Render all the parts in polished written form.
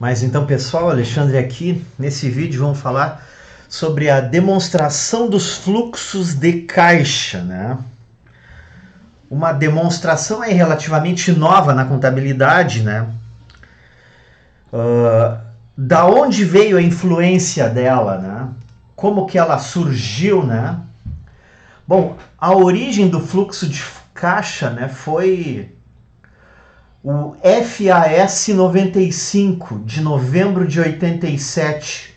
Mas então, pessoal, Alexandre aqui. Nesse vídeo vamos falar sobre a demonstração dos fluxos de caixa, né? Uma demonstração aí relativamente nova na contabilidade, né? Da onde veio a influência dela, né? Como que ela surgiu, né? Bom, a origem do fluxo de caixa, né, foi o FAS 95, de novembro de 87,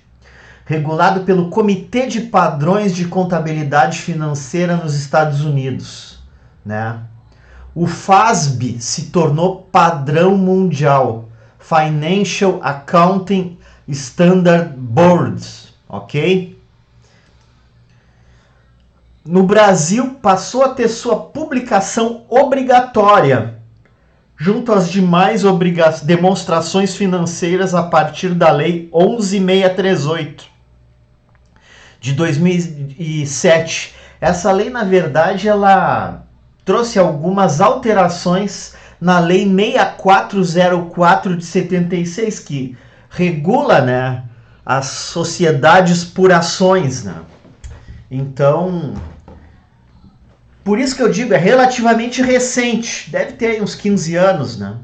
regulado pelo Comitê de Padrões de Contabilidade Financeira nos Estados Unidos, né? O FASB se tornou padrão mundial, Financial Accounting Standard Board, ok? No Brasil, passou a ter sua publicação obrigatória, junto às demais demonstrações financeiras a partir da Lei 11.638, de 2007. Essa lei, na verdade, ela trouxe algumas alterações na Lei 6404 de 76, que regula, né, as sociedades por ações, né? Então, por isso que eu digo, é relativamente recente, deve ter aí uns 15 anos, né?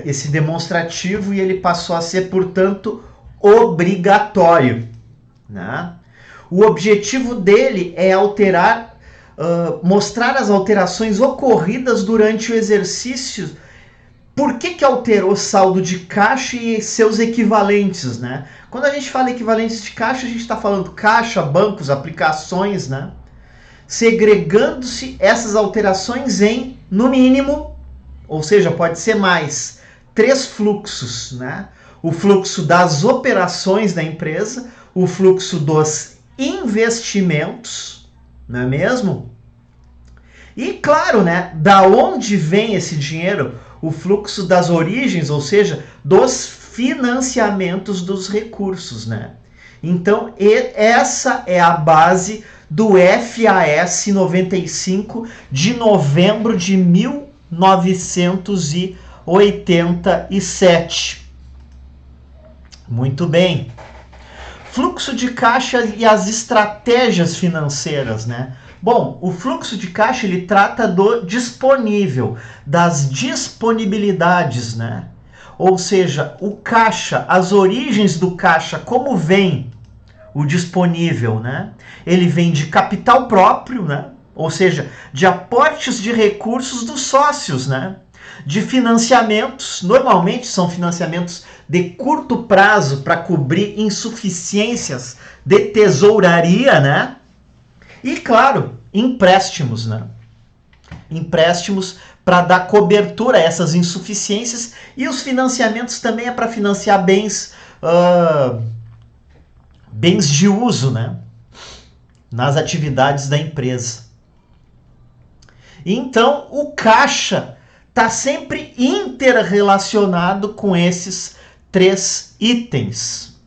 Esse demonstrativo, e ele passou a ser, portanto, obrigatório, né? O objetivo dele é mostrar as alterações ocorridas durante o exercício. Por que alterou saldo de caixa e seus equivalentes, né? Quando a gente fala equivalentes de caixa, a gente está falando caixa, bancos, aplicações, né? Segregando-se essas alterações em, no mínimo, ou seja, pode ser mais, 3 fluxos, né? O fluxo das operações da empresa, o fluxo dos investimentos, não é mesmo? E claro, né, da onde vem esse dinheiro? O fluxo das origens, ou seja, dos financiamentos dos recursos, né? Então, essa é a base do FAS 95 de novembro de 1987. Muito bem. Fluxo de caixa e as estratégias financeiras, né? Bom, o fluxo de caixa, ele trata do disponível, das disponibilidades, né? Ou seja, o caixa, as origens do caixa, como vem o disponível, né? Ele vem de capital próprio, né? Ou seja, de aportes de recursos dos sócios, né? De financiamentos, normalmente são financiamentos de curto prazo para cobrir insuficiências de tesouraria, né? E, claro, empréstimos, né? Empréstimos para dar cobertura a essas insuficiências, e os financiamentos também é para financiar bens de uso, né? Nas atividades da empresa. Então, o caixa está sempre interrelacionado com esses 3 itens,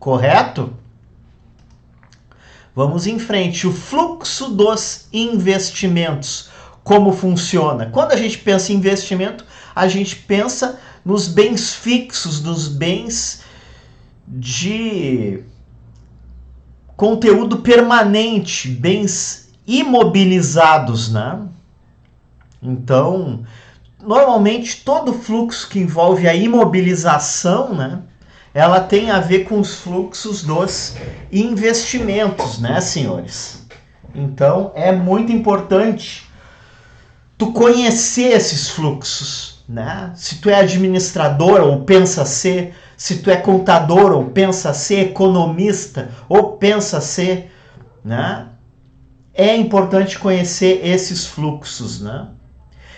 correto? Vamos em frente. O fluxo dos investimentos. Como funciona? Quando a gente pensa em investimento, a gente pensa nos bens fixos, nos bens de conteúdo permanente, bens imobilizados, né? Então, normalmente todo fluxo que envolve a imobilização, né, ela tem a ver com os fluxos dos investimentos, né, senhores? Então, é muito importante tu conhecer esses fluxos, né? Se tu é administrador ou pensa ser, se tu é contador ou pensa ser, economista ou pensa ser, né? É importante conhecer esses fluxos, né?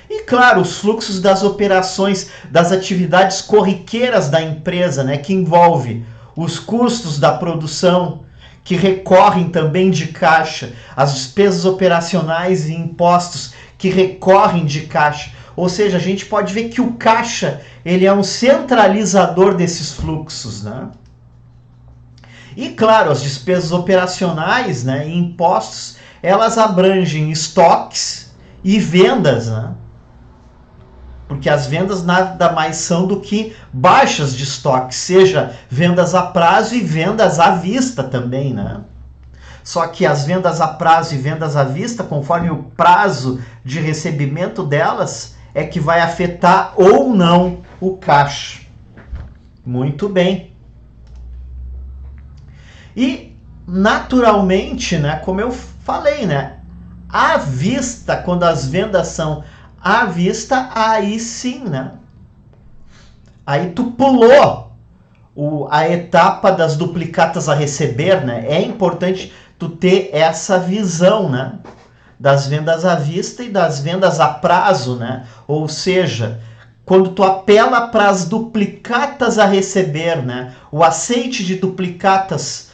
E claro, os fluxos das operações, das atividades corriqueiras da empresa, né, que envolve os custos da produção, que recorrem também de caixa, as despesas operacionais e impostos que recorrem de caixa. Ou seja, a gente pode ver que o caixa, ele é um centralizador desses fluxos, né? E claro, as despesas operacionais, né, e impostos, elas abrangem estoques e vendas, né? Porque as vendas nada mais são do que baixas de estoque, seja vendas a prazo e vendas à vista também, né? Só que as vendas a prazo e vendas à vista, conforme o prazo de recebimento delas, é que vai afetar ou não o caixa. Muito bem. E, naturalmente, né, como eu falei, né, à vista, quando as vendas são à vista, aí sim, né? Aí tu pulou a etapa das duplicatas a receber, né? É importante tu ter essa visão, né? Das vendas à vista e das vendas a prazo, né? Ou seja, quando tu apela para as duplicatas a receber, né? O aceite de duplicatas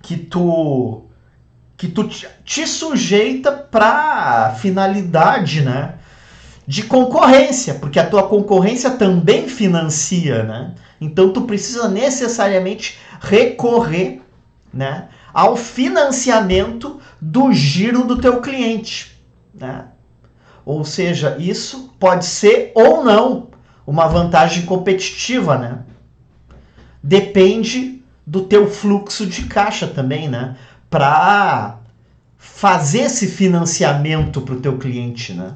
que tu te sujeita para finalidade, né, de concorrência, porque a tua concorrência também financia, né? Então tu precisa necessariamente recorrer, né, ao financiamento do giro do teu cliente, né? Ou seja, isso pode ser ou não uma vantagem competitiva, né? Depende do teu fluxo de caixa também, né? Para fazer esse financiamento para o teu cliente, né?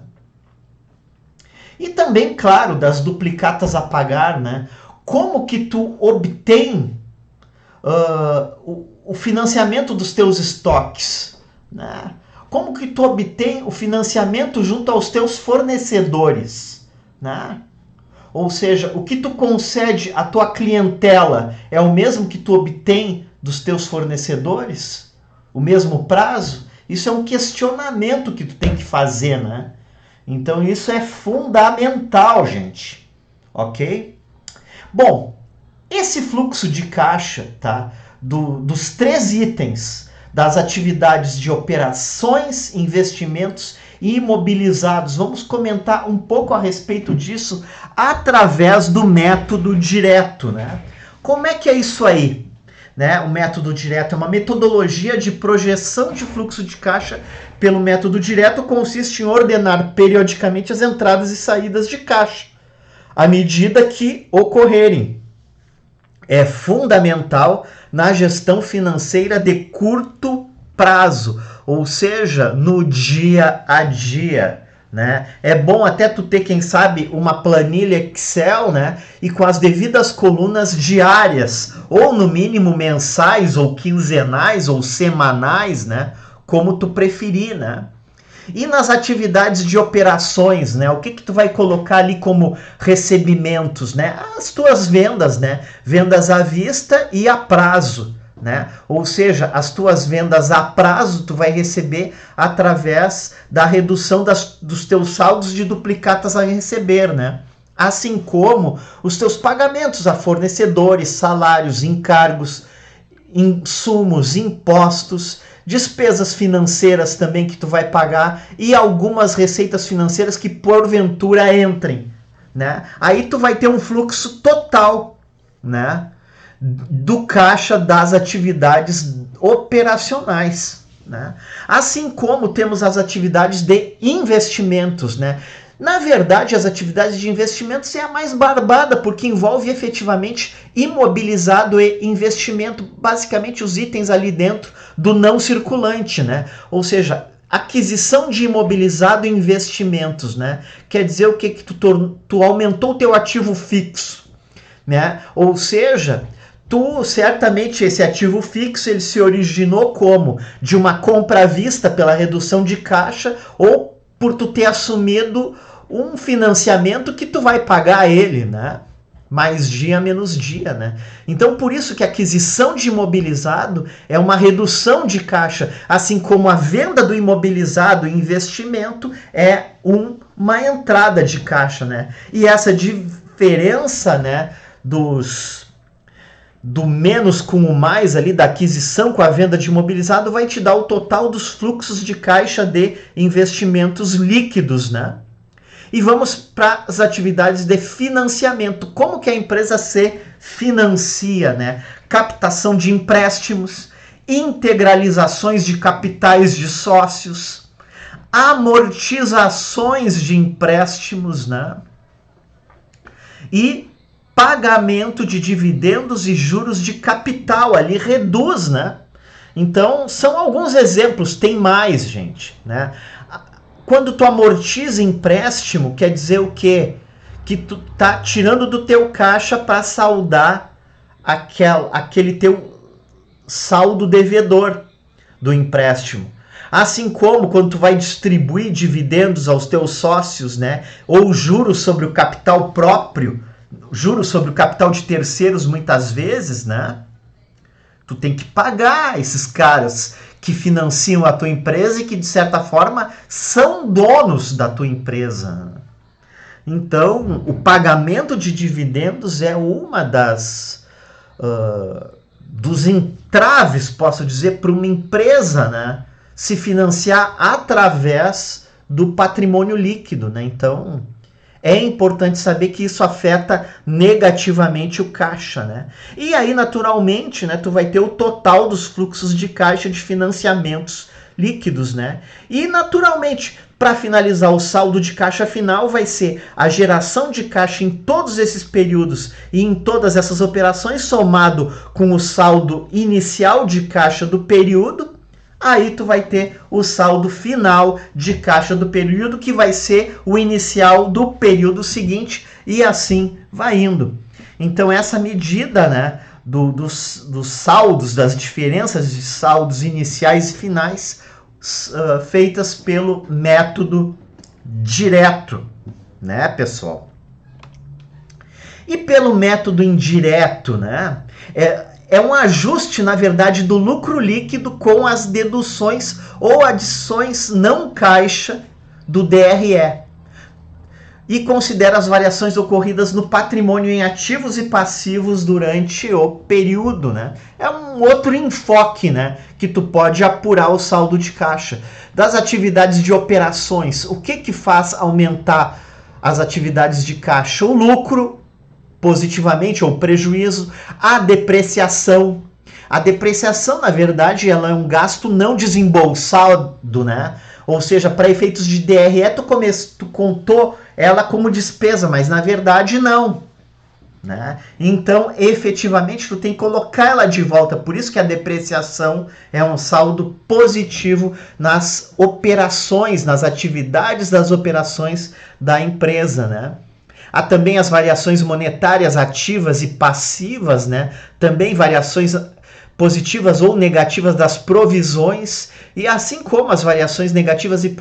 E também, claro, das duplicatas a pagar, né? Como que tu obtém o financiamento dos teus estoques, né? Como que tu obtém o financiamento junto aos teus fornecedores, né? Ou seja, o que tu concede à tua clientela é o mesmo que tu obtém dos teus fornecedores? O mesmo prazo? Isso é um questionamento que tu tem que fazer, né? Então isso é fundamental, gente. Ok? Bom, esse fluxo de caixa, tá? Dos 3 itens das atividades de operações, investimentos e imobilizados. Vamos comentar um pouco a respeito disso através do método direto, né? Como é que é isso aí? Né? O método direto é uma metodologia de projeção de fluxo de caixa. Pelo método direto, consiste em ordenar periodicamente as entradas e saídas de caixa, à medida que ocorrerem. É fundamental na gestão financeira de curto prazo, ou seja, no dia a dia, né? É bom até tu ter, quem sabe, uma planilha Excel, né? E com as devidas colunas diárias, ou no mínimo mensais, ou quinzenais, ou semanais, né? Como tu preferir, né? E nas atividades de operações, né? O que tu vai colocar ali como recebimentos, né? As tuas vendas, né? Vendas à vista e a prazo, né? Ou seja, as tuas vendas a prazo tu vai receber através da redução dos teus saldos de duplicatas a receber, né? Assim como os teus pagamentos a fornecedores, salários, encargos, insumos, impostos, despesas financeiras também que tu vai pagar e algumas receitas financeiras que porventura entrem, né? Aí tu vai ter um fluxo total, né, do caixa das atividades operacionais, né? Assim como temos as atividades de investimentos, né? Na verdade, as atividades de investimentos é a mais barbada, porque envolve efetivamente imobilizado e investimento, basicamente os itens ali dentro do não circulante, né? Ou seja, aquisição de imobilizado e investimentos, né? Quer dizer o que? Que tu aumentou o teu ativo fixo, né? Ou seja, certamente esse ativo fixo ele se originou como? De uma compra à vista pela redução de caixa ou por tu ter assumido um financiamento que tu vai pagar ele, né? Mais dia, menos dia, né? Então, por isso que a aquisição de imobilizado é uma redução de caixa, assim como a venda do imobilizado em investimento é uma entrada de caixa, né? E essa diferença, né, do menos com o mais ali, da aquisição com a venda de imobilizado, vai te dar o total dos fluxos de caixa de investimentos líquidos, né? E vamos para as atividades de financiamento. Como que a empresa se financia, né? Captação de empréstimos, integralizações de capitais de sócios, amortizações de empréstimos, né? E pagamento de dividendos e juros de capital, ali reduz, né? Então, são alguns exemplos, tem mais, gente, né? Quando tu amortiza empréstimo, quer dizer o quê? Que tu tá tirando do teu caixa para saldar aquele teu saldo devedor do empréstimo. Assim como quando tu vai distribuir dividendos aos teus sócios, né? Ou juros sobre o capital próprio, juros sobre o capital de terceiros muitas vezes, né? Tu tem que pagar esses caras que financiam a tua empresa e que, de certa forma, são donos da tua empresa. Então, o pagamento de dividendos é uma dos entraves, posso dizer, para uma empresa, né, se financiar através do patrimônio líquido, né? Então, é importante saber que isso afeta negativamente o caixa, né? E aí, naturalmente, né, tu vai ter o total dos fluxos de caixa de financiamentos líquidos, né? E, naturalmente, para finalizar, o saldo de caixa final vai ser a geração de caixa em todos esses períodos e em todas essas operações, somado com o saldo inicial de caixa do período. Aí tu vai ter o saldo final de caixa do período, que vai ser o inicial do período seguinte, e assim vai indo. Então essa medida, né, dos saldos, das diferenças de saldos iniciais e finais, feitas pelo método direto, né, pessoal? E pelo método indireto, né, é um ajuste, na verdade, do lucro líquido com as deduções ou adições não caixa do DRE. E considera as variações ocorridas no patrimônio em ativos e passivos durante o período, né? É um outro enfoque, né, que tu pode apurar o saldo de caixa. Das atividades de operações, o que faz aumentar as atividades de caixa? O lucro, positivamente, ou prejuízo, a depreciação. A depreciação, na verdade, ela é um gasto não desembolsado, né? Ou seja, para efeitos de DRE, tu contou ela como despesa, mas na verdade não, né? Então, efetivamente, tu tem que colocar ela de volta. Por isso que a depreciação é um saldo positivo nas operações, nas atividades das operações da empresa, né? Há também as variações monetárias ativas e passivas, né? Também variações positivas ou negativas das provisões, e assim como as variações negativas e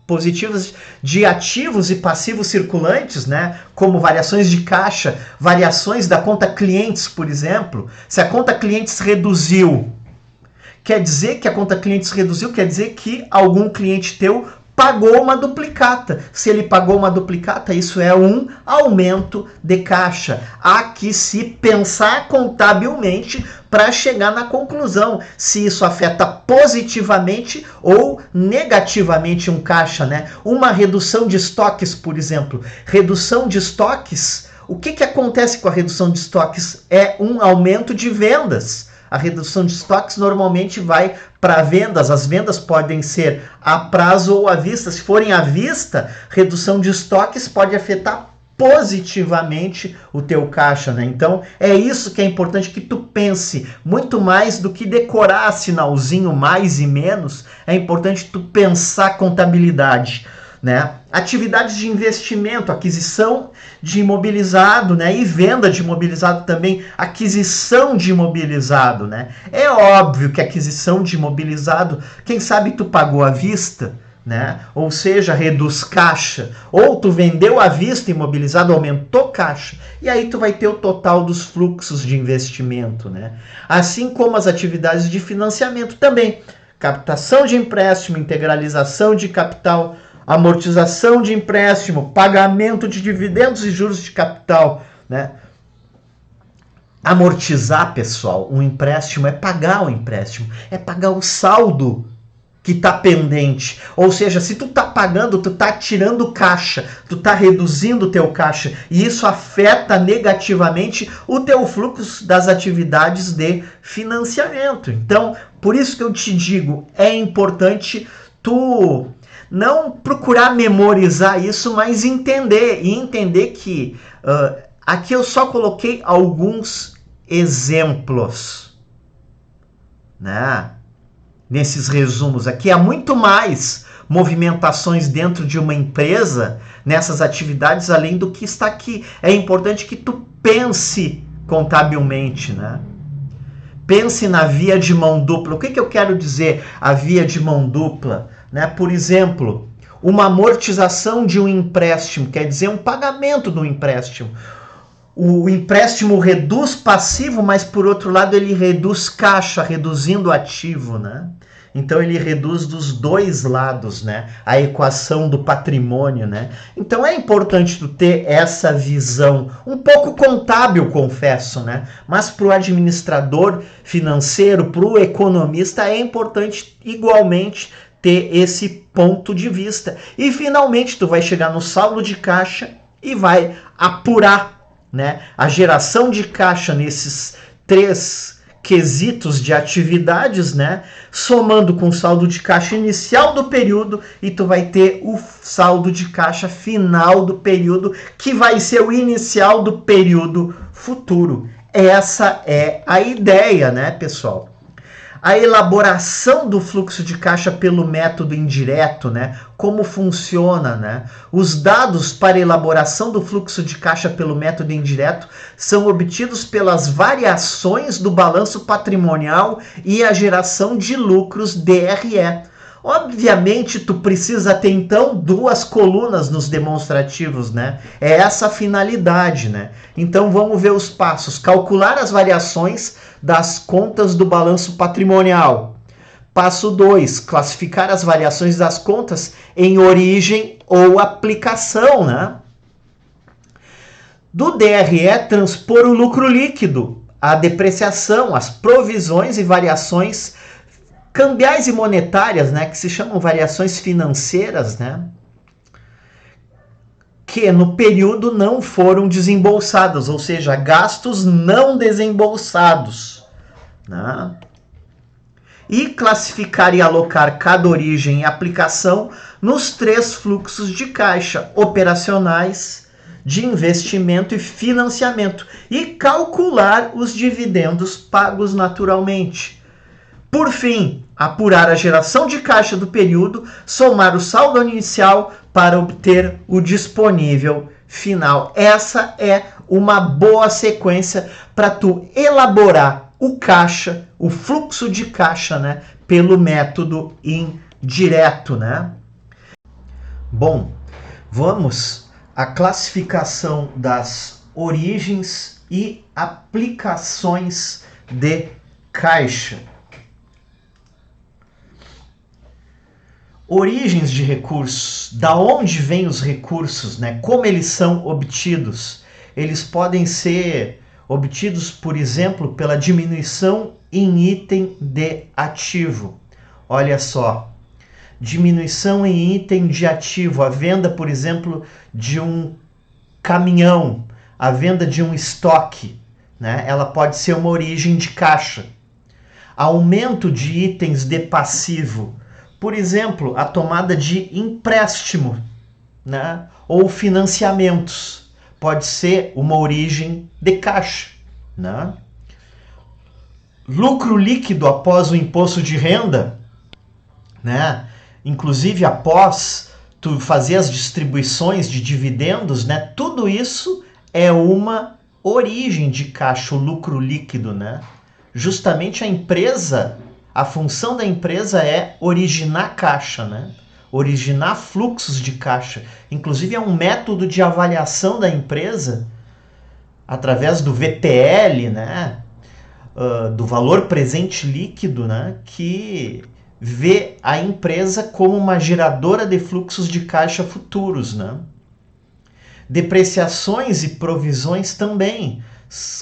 positivas de ativos e passivos circulantes, né? Como variações de caixa, variações da conta clientes, por exemplo. Se a conta clientes reduziu, quer dizer que a conta clientes reduziu, quer dizer que algum cliente teu pagou uma duplicata. Se ele pagou uma duplicata, isso é um aumento de caixa. Há que se pensar contabilmente para chegar na conclusão se isso afeta positivamente ou negativamente um caixa, né? Uma redução de estoques, por exemplo. Redução de estoques, o que acontece com a redução de estoques? É um aumento de vendas. A redução de estoques normalmente vai para vendas. As vendas podem ser a prazo ou à vista. Se forem à vista, redução de estoques pode afetar positivamente o teu caixa, né? Então, é isso que é importante que tu pense. Muito mais do que decorar sinalzinho mais e menos, é importante tu pensar contabilidade, né? Atividades de investimento, aquisição de imobilizado, né? E venda de imobilizado também, aquisição de imobilizado, né? É óbvio que aquisição de imobilizado, quem sabe tu pagou à vista, né? Ou seja, reduz caixa, ou tu vendeu à vista imobilizado, aumentou caixa, e aí tu vai ter o total dos fluxos de investimento, né? Assim como as atividades de financiamento também, captação de empréstimo, integralização de capital, amortização de empréstimo, pagamento de dividendos e juros de capital, né? Amortizar, pessoal, um empréstimo é pagar o empréstimo, é pagar o saldo que está pendente. Ou seja, se tu está pagando, tu está tirando caixa, tu está reduzindo o teu caixa, e isso afeta negativamente o teu fluxo das atividades de financiamento. Então, por isso que eu te digo, é importante tu Não procurar memorizar isso, mas entender. E entender que aqui eu só coloquei alguns exemplos, né? Nesses resumos aqui, há muito mais movimentações dentro de uma empresa, nessas atividades, além do que está aqui. É importante que tu pense contabilmente, né? Pense na via de mão dupla. O que eu quero dizer a via de mão dupla? Né? Por exemplo, uma amortização de um empréstimo, quer dizer, um pagamento do empréstimo. O empréstimo reduz passivo, mas por outro lado ele reduz caixa, reduzindo ativo, né? Então ele reduz dos dois lados, né? A equação do patrimônio, né? Então é importante tu ter essa visão, um pouco contábil, confesso, né? Mas para o administrador financeiro, para o economista, é importante igualmente ter esse ponto de vista. E finalmente tu vai chegar no saldo de caixa e vai apurar, né, a geração de caixa nesses 3 quesitos de atividades, né, somando com o saldo de caixa inicial do período, e tu vai ter o saldo de caixa final do período, que vai ser o inicial do período futuro. Essa é a ideia, né, pessoal? A elaboração do fluxo de caixa pelo método indireto, né? Como funciona, né? Os dados para elaboração do fluxo de caixa pelo método indireto são obtidos pelas variações do balanço patrimonial e a geração de lucros DRE. Obviamente, tu precisa ter, então, 2 colunas nos demonstrativos, né? É essa a finalidade, né? Então, vamos ver os passos. Calcular as variações das contas do balanço patrimonial. Passo 2, classificar as variações das contas em origem ou aplicação, né? Do DRE, transpor o lucro líquido, a depreciação, as provisões e variações cambiais e monetárias, né, que se chamam variações financeiras, né, que no período não foram desembolsadas, ou seja, gastos não desembolsados, né? E classificar e alocar cada origem e aplicação nos 3 fluxos de caixa operacionais, de investimento e financiamento, e calcular os dividendos pagos naturalmente. Por fim, apurar a geração de caixa do período, somar o saldo inicial para obter o disponível final. Essa é uma boa sequência para tu elaborar o caixa, o fluxo de caixa, né, pelo método indireto, né? Bom, vamos à classificação das origens e aplicações de caixa. Origens de recursos, da onde vêm os recursos, né? Como eles são obtidos? Eles podem ser obtidos, por exemplo, pela diminuição em item de ativo. Olha só, diminuição em item de ativo, a venda, por exemplo, de um caminhão, a venda de um estoque, né? Ela pode ser uma origem de caixa. Aumento de itens de passivo, por exemplo, a tomada de empréstimo, né? Ou financiamentos, pode ser uma origem de caixa, né? Lucro líquido após o imposto de renda, né? Inclusive após tu fazer as distribuições de dividendos, né? Tudo isso é uma origem de caixa, o lucro líquido, né? Justamente a empresa, a função da empresa é originar caixa, né? Originar fluxos de caixa. Inclusive é um método de avaliação da empresa através do VPL, né? Do valor presente líquido, né? Que vê a empresa como uma geradora de fluxos de caixa futuros, né? Depreciações e provisões também,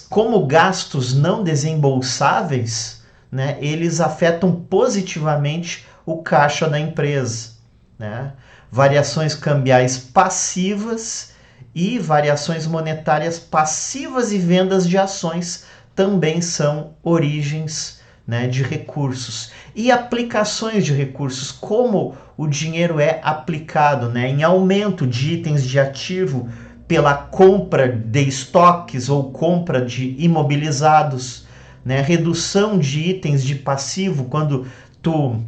como gastos não desembolsáveis, né, eles afetam positivamente o caixa da empresa, né? Variações cambiais passivas e variações monetárias passivas e vendas de ações também são origens né, de recursos. E aplicações de recursos, como o dinheiro é aplicado, né, em aumento de itens de ativo pela compra de estoques ou compra de imobilizados, né, redução de itens de passivo quando tu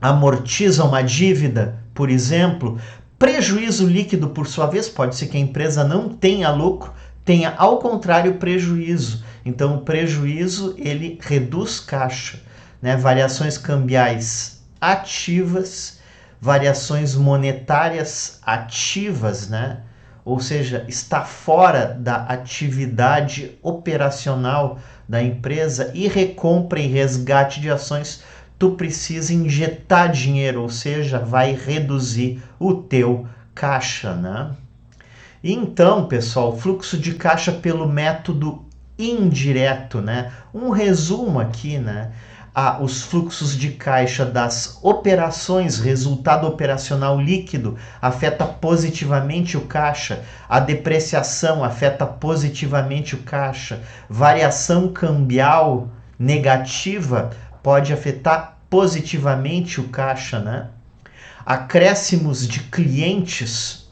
amortiza uma dívida, por exemplo. Prejuízo líquido, por sua vez, pode ser que a empresa não tenha lucro, tenha ao contrário prejuízo. Então o prejuízo ele reduz caixa, né? Variações cambiais ativas, variações monetárias ativas, né? Ou seja, está fora da atividade operacional da empresa, e recompra e resgate de ações, tu precisa injetar dinheiro, ou seja, vai reduzir o teu caixa, né? Então, pessoal, fluxo de caixa pelo método indireto, né? Um resumo aqui, né? Os fluxos de caixa das operações, resultado operacional líquido, afeta positivamente o caixa. A depreciação afeta positivamente o caixa. Variação cambial negativa pode afetar positivamente o caixa, né? Acréscimos de clientes,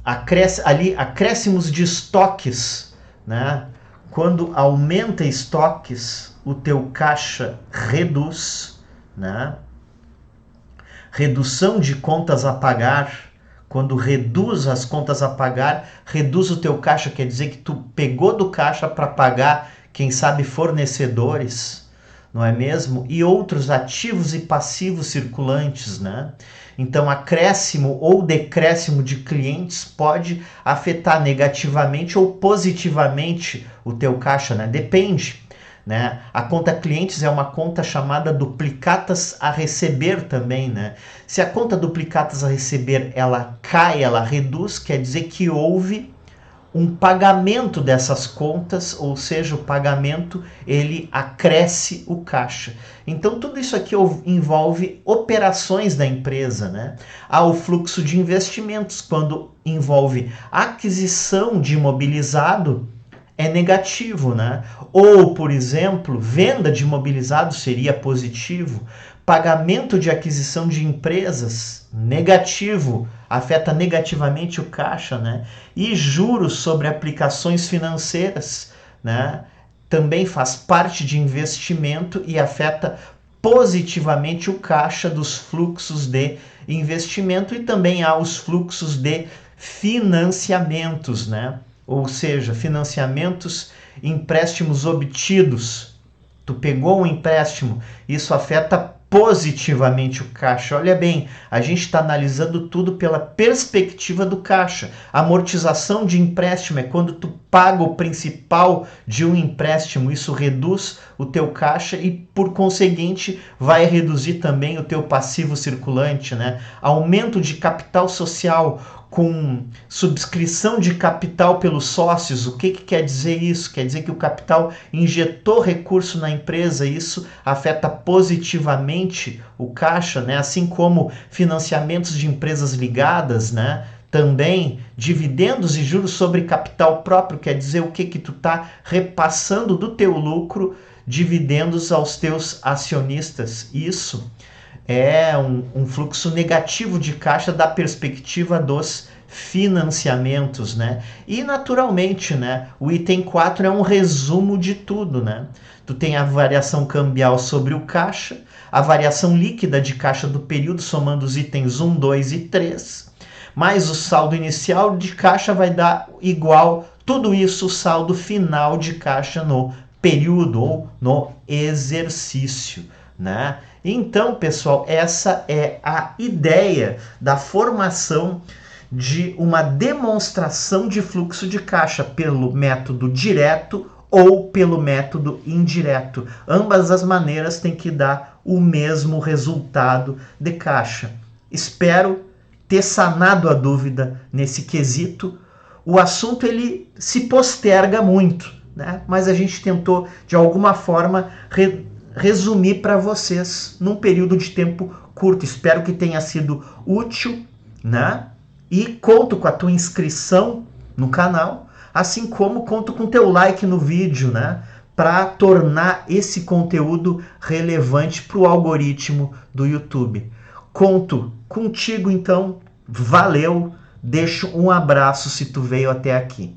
acréscimos de estoques, né? Quando aumenta estoques, o teu caixa reduz, né? Redução de contas a pagar. Quando reduz as contas a pagar, reduz o teu caixa, quer dizer que tu pegou do caixa para pagar, quem sabe, fornecedores, não é mesmo? E outros ativos e passivos circulantes, né? Então, acréscimo ou decréscimo de clientes pode afetar negativamente ou positivamente o teu caixa, né? Depende, né? A conta clientes é uma conta chamada duplicatas a receber também, né? Se a conta duplicatas a receber ela cai, ela reduz, quer dizer que houve um pagamento dessas contas, ou seja, o pagamento ele acresce o caixa. Então tudo isso aqui envolve operações da empresa, né? Há o fluxo de investimentos, quando envolve aquisição de imobilizado, é negativo, né? Ou, por exemplo, venda de imobilizado seria positivo. Pagamento de aquisição de empresas, negativo, afeta negativamente o caixa, né? E juros sobre aplicações financeiras, né? Também faz parte de investimento e afeta positivamente o caixa dos fluxos de investimento. E também há os fluxos de financiamentos, né? Ou seja, financiamentos, empréstimos obtidos. Tu pegou um empréstimo, isso afeta positivamente o caixa. Olha bem, a gente está analisando tudo pela perspectiva do caixa. Amortização de empréstimo é quando tu paga o principal de um empréstimo. Isso reduz o teu caixa e, por conseguinte, vai reduzir também o teu passivo circulante, né? Aumento de capital social com subscrição de capital pelos sócios. O que quer dizer isso? Quer dizer que o capital injetou recurso na empresa, isso afeta positivamente o caixa, né? Assim como financiamentos de empresas ligadas, né? Também dividendos e juros sobre capital próprio, quer dizer o que tu está repassando do teu lucro, dividendos aos teus acionistas. Isso é um fluxo negativo de caixa da perspectiva dos financiamentos, né? E naturalmente, né, o item 4 é um resumo de tudo, né? Tu tem a variação cambial sobre o caixa, a variação líquida de caixa do período, somando os itens 1, 2 e 3, mais o saldo inicial de caixa vai dar igual tudo isso, o saldo final de caixa no período ou no exercício, né? Então, pessoal, essa é a ideia da formação de uma demonstração de fluxo de caixa pelo método direto ou pelo método indireto. Ambas as maneiras têm que dar o mesmo resultado de caixa. Espero ter sanado a dúvida nesse quesito. O assunto ele se posterga muito, né? Mas a gente tentou de alguma forma resumir para vocês num período de tempo curto. Espero que tenha sido útil, né? E conto com a tua inscrição no canal, assim como conto com teu like no vídeo, né? para tornar esse conteúdo relevante para o algoritmo do YouTube. Conto contigo, então. Valeu. Deixo um abraço se tu veio até aqui.